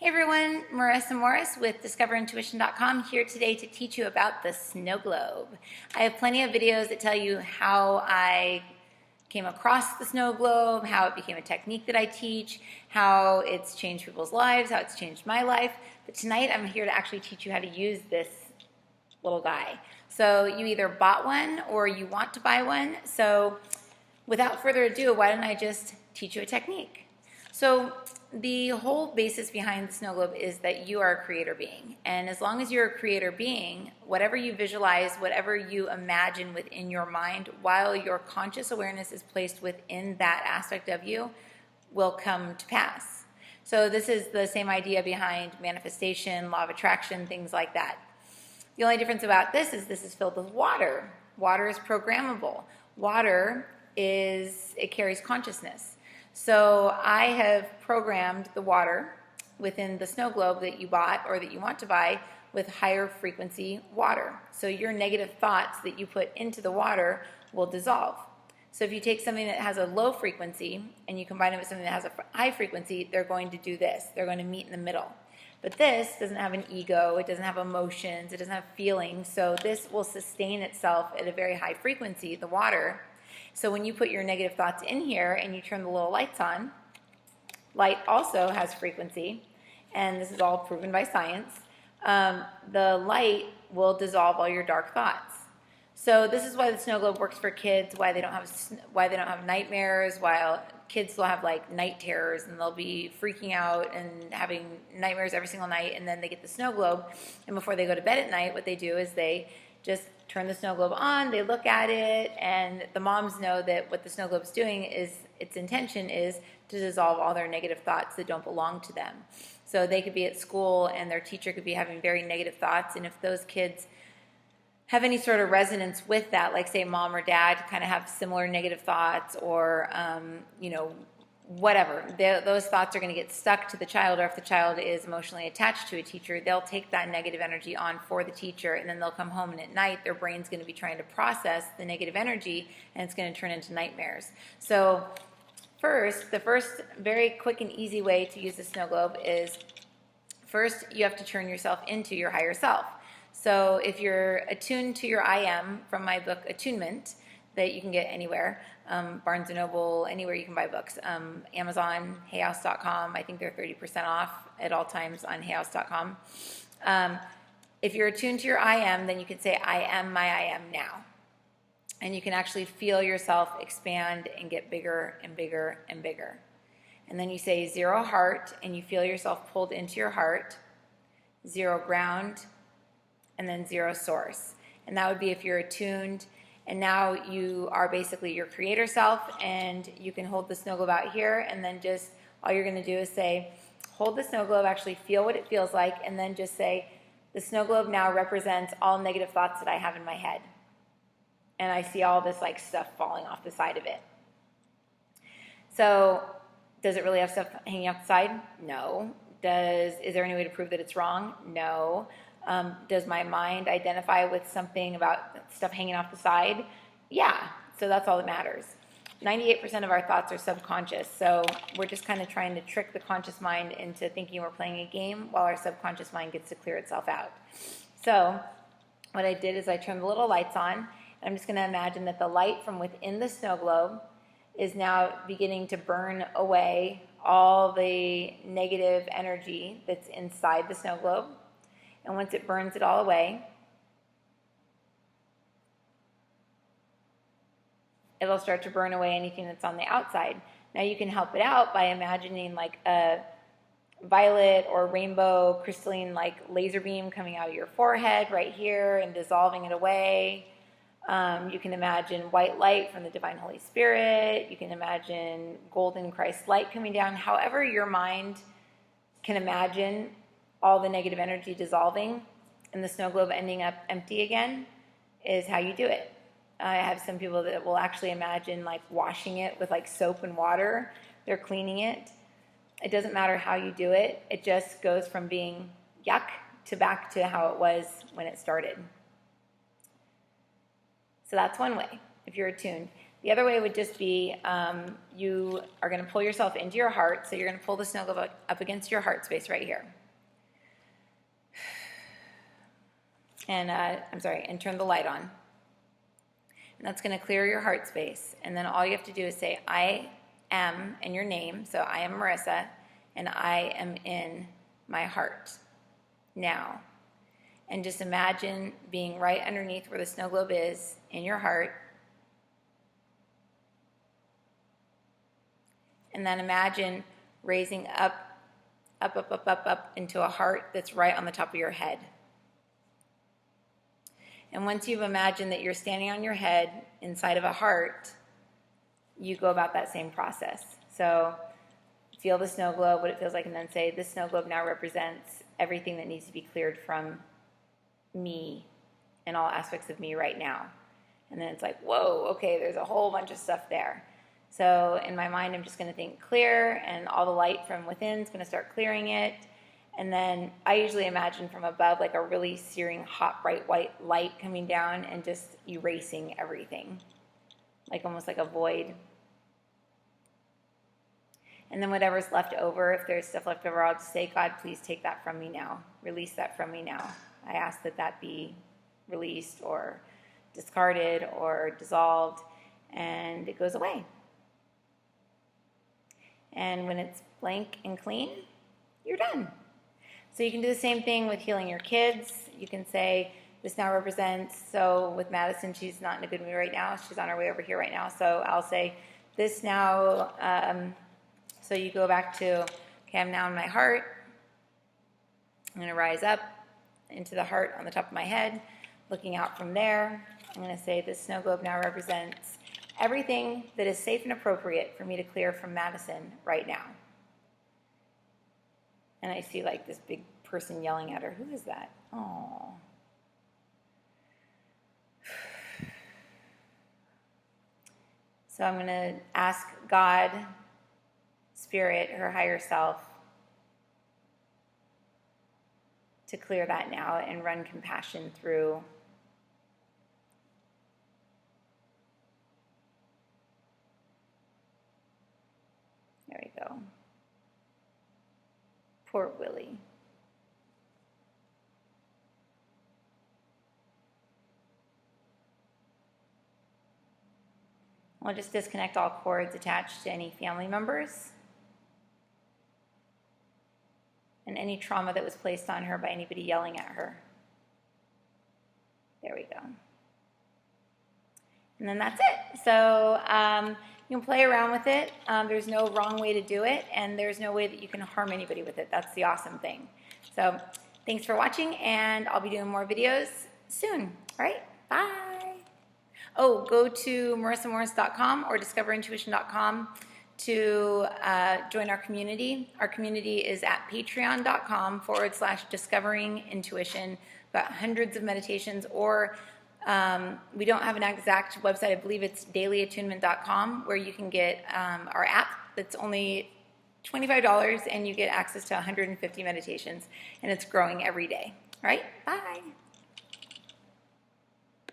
Hey everyone, Marisa Moris with DiscoverIntuition.com here today to teach you about the snow globe. I have plenty of videos that tell you how I came across the snow globe, how it became a technique that I teach, how it's changed people's lives, how it's changed my life. But tonight I'm here to actually teach you how to use this little guy. So you either bought one or you want to buy one. So without further ado, why don't I just teach you a technique? So the whole basis behind the snow globe is that you are a creator being. And as long as you're a creator being, whatever you visualize, whatever you imagine within your mind, while your conscious awareness is placed within that aspect of you, will come to pass. So this is the same idea behind manifestation, law of attraction, things like that. The only difference about this is filled with water. Water is programmable. Water it carries consciousness. So I have programmed the water within the snow globe that you bought or that you want to buy with higher frequency water. So your negative thoughts that you put into the water will dissolve. So if you take something that has a low frequency and you combine it with something that has a high frequency, they're going to do this. They're going to meet in the middle. But this doesn't have an ego, it doesn't have emotions, it doesn't have feelings, so this will sustain itself at a very high frequency, the water. So when you put your negative thoughts in here and you turn the little lights on, light also has frequency, and this is all proven by science. The light will dissolve all your dark thoughts. So this is why the snow globe works for kids, why they don't have nightmares, while kids will have like night terrors and they'll be freaking out and having nightmares every single night, and then they get the snow globe, and before they go to bed at night, what they do is they just turn the snow globe on, they look at it, and the moms know that what the snow globe is doing is, its intention is to dissolve all their negative thoughts that don't belong to them. So they could be at school and their teacher could be having very negative thoughts, and if those kids have any sort of resonance with that, like say mom or dad kind of have similar negative thoughts or, whatever, those thoughts are going to get stuck to the child, or if the child is emotionally attached to a teacher, they'll take that negative energy on for the teacher, and then they'll come home and at night their brain's going to be trying to process the negative energy, and it's going to turn into nightmares. So the first very quick and easy way to use the snow globe is first you have to turn yourself into your higher self. So if you're attuned to your I am from my book Attunement, that you can get anywhere, Barnes & Noble, anywhere you can buy books, Amazon, hayhouse.com, I think they're 30% off at all times on hayhouse.com. If you're attuned to your I am, then you can say, I am my I am now. And you can actually feel yourself expand and get bigger and bigger and bigger. And then you say 0 heart, and you feel yourself pulled into your heart, 0 ground, and then 0 source. And that would be if you're attuned. And now you are basically your creator self, and you can hold the snow globe out here, and then just all you're going to do is say, hold the snow globe, actually feel what it feels like, and then just say, the snow globe now represents all negative thoughts that I have in my head. And I see all this like stuff falling off the side of it. So does it really have stuff hanging off the side? No. Is there any way to prove that it's wrong? No. Does my mind identify with something about stuff hanging off the side? Yeah, so that's all that matters. 98% of our thoughts are subconscious, so we're just kind of trying to trick the conscious mind into thinking we're playing a game while our subconscious mind gets to clear itself out. So what I did is I turned the little lights on, and I'm just going to imagine that the light from within the snow globe is now beginning to burn away all the negative energy that's inside the snow globe. And once it burns it all away, it'll start to burn away anything that's on the outside. Now you can help it out by imagining like a violet or rainbow crystalline like laser beam coming out of your forehead right here and dissolving it away. You can imagine white light from the Divine Holy Spirit. You can imagine golden Christ light coming down. However your mind can imagine all the negative energy dissolving and the snow globe ending up empty again is how you do it. I have some people that will actually imagine like washing it with like soap and water. They're cleaning it. It doesn't matter how you do it. It just goes from being yuck to back to how it was when it started. So that's one way, if you're attuned. The other way would just be you are going to pull yourself into your heart. So you're going to pull the snow globe up against your heart space right here. And and turn the light on. And that's going to clear your heart space. And then all you have to do is say, I am, and your name. So I am Marissa, and I am in my heart now. And just imagine being right underneath where the snow globe is in your heart. And then imagine raising up into a heart that's right on the top of your head. And once you've imagined that you're standing on your head inside of a heart, you go about that same process. So feel the snow globe, what it feels like, and then say, this snow globe now represents everything that needs to be cleared from me and all aspects of me right now. And then it's like, whoa, okay, there's a whole bunch of stuff there. So in my mind, I'm just going to think clear, and all the light from within is going to start clearing it. And then I usually imagine from above like a really searing, hot, bright white light coming down and just erasing everything, like almost like a void. And then whatever's left over, if there's stuff left over, I'll just say, God, please take that from me now. Release that from me now. I ask that that be released or discarded or dissolved, and it goes away. And when it's blank and clean, you're done. So you can do the same thing with healing your kids. You can say, this now represents, so with Madison, she's not in a good mood right now. She's on her way over here right now. So I'll say, this now, so you go back to, okay, I'm now in my heart. I'm going to rise up into the heart on the top of my head, looking out from there. I'm going to say, this snow globe now represents everything that is safe and appropriate for me to clear from Madison right now. And I see like this big person yelling at her. Who is that? Oh. So I'm going to ask God, Spirit, her higher self, to clear that now and run compassion through there we go. Poor Willie. I'll just disconnect all cords attached to any family members and any trauma that was placed on her by anybody yelling at her. There we go. And then that's it. So you can play around with it. There's no wrong way to do it, and there's no way that you can harm anybody with it. That's the awesome thing. So thanks for watching, and I'll be doing more videos soon. All right, bye. Oh, go to marisamoris.com or discoverintuition.com to join our community. Our community is at patreon.com/discoveringintuition. We've got hundreds of meditations, or we don't have an exact website. I believe it's dailyattunement.com, where you can get our app that's only $25, and you get access to 150 meditations, and it's growing every day. All right, bye.